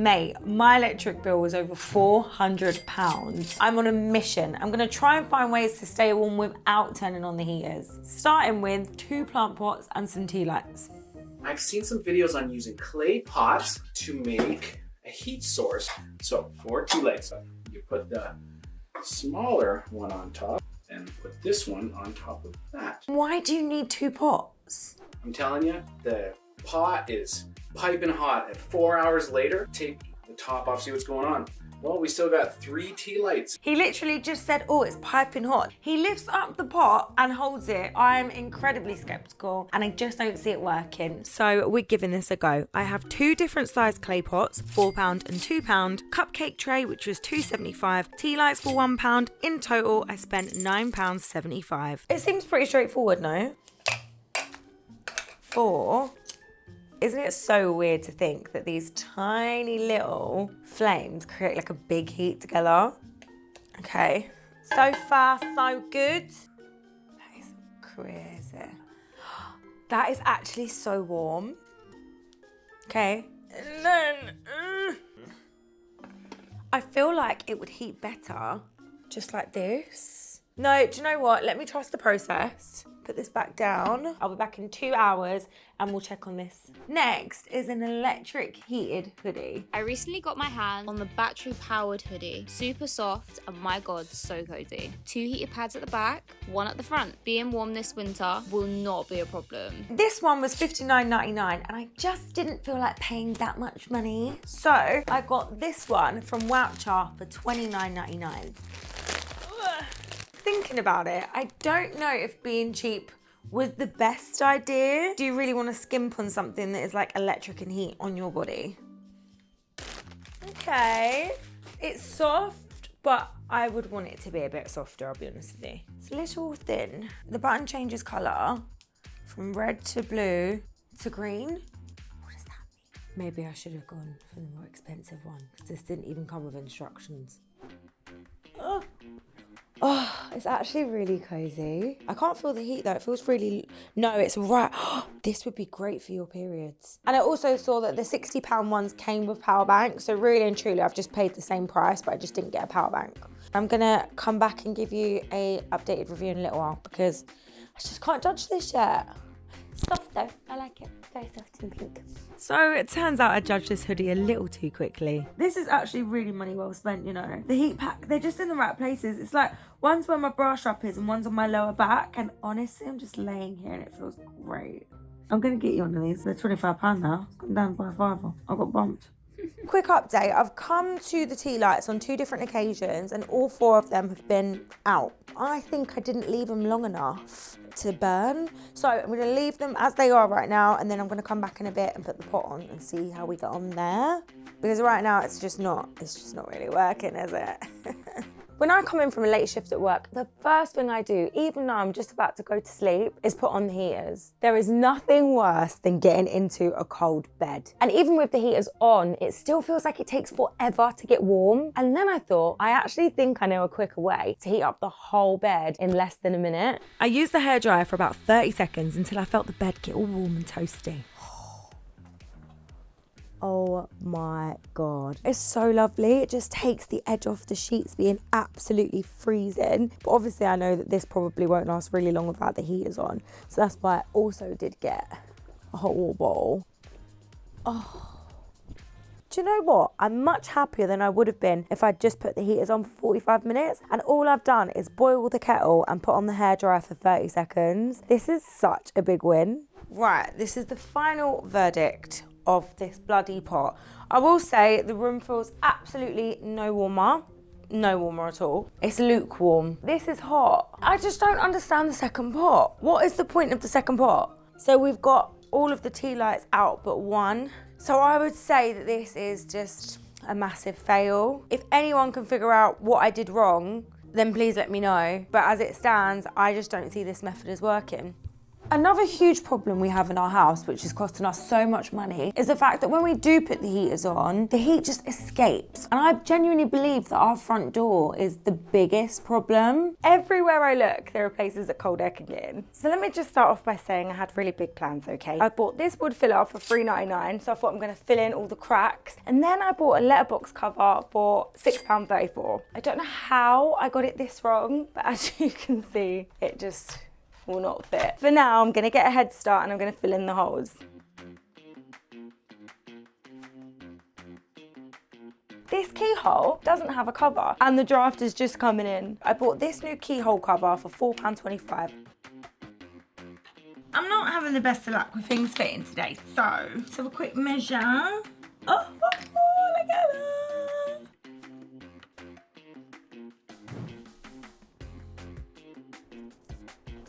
Mate, my electric bill was over £400. I'm on a mission. I'm gonna try and find ways to stay warm without turning on the heaters. Starting with 2 plant pots and some tea lights. I've seen some videos on using clay pots to make a heat source. So for tea lights, you put the smaller one on top and put this one on top of that. Why do you need 2 pots? I'm telling you, the pot is piping hot, and 4 hours later, take the top off, see what's going on. Well, we still got 3 tea lights. He literally just said, oh, it's piping hot. He lifts up the pot and holds it. I'm incredibly skeptical and I just don't see it working. So we're giving this a go. I have 2 different sized clay pots, £4 and £2, cupcake tray, which was £2.75, tea lights for £1. In total, I spent £9.75. It seems pretty straightforward, no? 4. Isn't it so weird to think that these tiny little flames create like a big heat together? Okay, so far so good. That is crazy. That is actually so warm. Okay, and then I feel like it would heat better just like this. No, do you know what? Let me trust the process. Put this back down. I'll be back in 2 hours and we'll check on this. Next is an electric heated hoodie. I recently got my hand on the battery powered hoodie. Super soft and my god, so cozy. 2 heated pads at the back, 1 at the front. Being warm this winter will not be a problem. This one was $59.99 and I just didn't feel like paying that much money. So I got this one from Woucher for $29.99. Thinking about it, I don't know if being cheap was the best idea. Do you really want to skimp on something that is like electric and heat on your body? Okay, it's soft, but I would want it to be a bit softer, I'll be honest with you. It's a little thin. The button changes colour from red to blue to green. What does that mean? Maybe I should have gone for the more expensive one because this didn't even come with instructions. Oh, it's actually really cozy. I can't feel the heat though. It feels really... No, it's right. This would be great for your periods. And I also saw that the £60 ones came with power bank. So really and truly, I've just paid the same price, but I just didn't get a power bank. I'm gonna come back and give you a updated review in a little while because I just can't judge this yet. Soft though, I like it. Very soft and pink. So it turns out I judged this hoodie a little too quickly. This is actually really money well spent, you know. The heat pack, they're just in the right places. It's like one's where my bra strap is and one's on my lower back. And honestly, I'm just laying here and it feels great. I'm gonna get you one of these. They're £25 now. It's gone down by £5. I got bumped. Quick update, I've come to the tea lights on 2 different occasions and all 4 of them have been out. I think I didn't leave them long enough to burn. So I'm gonna leave them as they are right now and then I'm gonna come back in a bit and put the pot on and see how we get on there. Because right now it's just not really working, is it? When I come in from a late shift at work, the first thing I do, even though I'm just about to go to sleep, is put on the heaters. There is nothing worse than getting into a cold bed. And even with the heaters on, it still feels like it takes forever to get warm. And then I thought, I actually think I know a quicker way to heat up the whole bed in less than a minute. I used the hairdryer for about 30 seconds until I felt the bed get all warm and toasty. Oh my God. It's so lovely. It just takes the edge off the sheets being absolutely freezing. But obviously I know that this probably won't last really long without the heaters on. So that's why I also did get a hot water bottle. Oh. Do you know what? I'm much happier than I would have been if I'd just put the heaters on for 45 minutes. And all I've done is boil the kettle and put on the hairdryer for 30 seconds. This is such a big win. Right, this is the final verdict of this bloody pot. I will say the room feels absolutely no warmer at all. It's lukewarm. This is hot. I just don't understand the second pot. What is the point of the second pot? So we've got all of the tea lights out but one. So I would say that this is just a massive fail. If anyone can figure out what I did wrong, then please let me know. But as it stands, I just don't see this method as working. Another huge problem we have in our house, which is costing us so much money, is the fact that when we do put the heaters on, the heat just escapes. And I genuinely believe that our front door is the biggest problem. Everywhere I look, there are places that cold air can get in. So let me just start off by saying I had really big plans, okay? I bought this wood filler for $3.99, so I thought I'm gonna fill in all the cracks. And then I bought a letterbox cover for £6.34. I don't know how I got it this wrong, but as you can see, it just will not fit. For now, I'm gonna get a head start and I'm gonna fill in the holes. This keyhole doesn't have a cover and the draft is just coming in. I bought this new keyhole cover for £4.25. I'm not having the best of luck with things fitting today, so let's have a quick measure. Oh, look at that.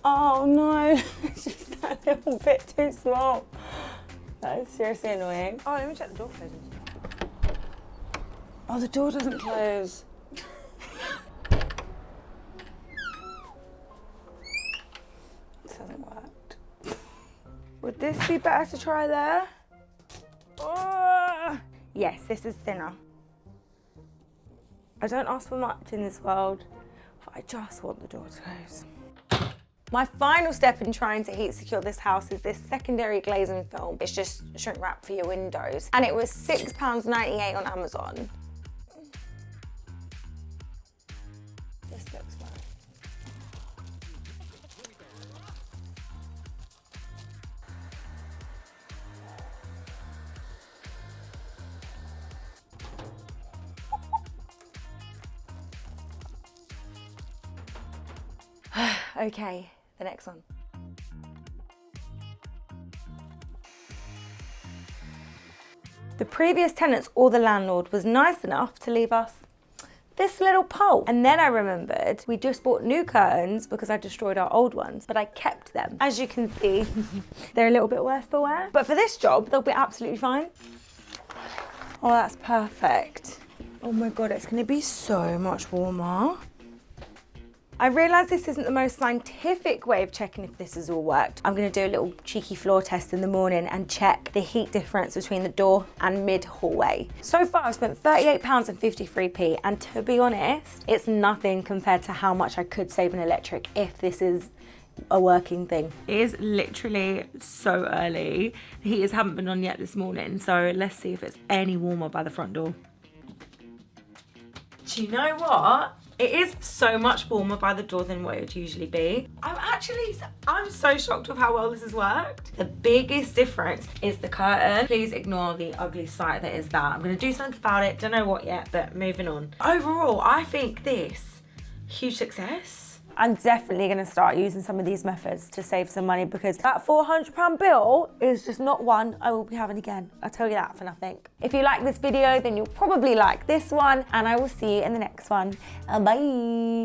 Oh no, it's just a little bit too small. That is seriously annoying. Oh, let me check the door closes. Oh, the door doesn't close. This hasn't worked. Would this be better to try there? Oh. Yes, this is thinner. I don't ask for much in this world, but I just want the door to close. My final step in trying to heat secure this house is this secondary glazing film. It's just shrink wrap for your windows. And it was £6.98 on Amazon. This looks fine. Okay, the next one. The previous tenants or the landlord was nice enough to leave us this little pole. And then I remembered we just bought new curtains because I destroyed our old ones, but I kept them. As you can see, they're a little bit worse for wear. But for this job, they'll be absolutely fine. Oh, that's perfect. Oh my God, it's gonna be so much warmer. I realise this isn't the most scientific way of checking if this has all worked. I'm going to do a little cheeky floor test in the morning and check the heat difference between the door and mid-hallway. So far I've spent £38.53, and to be honest, it's nothing compared to how much I could save in electric if this is a working thing. It is literally so early. The heaters haven't been on yet this morning, so let's see if it's any warmer by the front door. Do you know what? It is so much warmer by the door than what it would usually be. I'm so shocked with how well this has worked. The biggest difference is the curtain. Please ignore the ugly sight that is that. I'm gonna do something about it, don't know what yet, but moving on. Overall, I think this, huge success. I'm definitely gonna start using some of these methods to save some money, because that £400 bill is just not one I will be having again. I'll tell you that for nothing. If you like this video, then you'll probably like this one, and I will see you in the next one. Bye.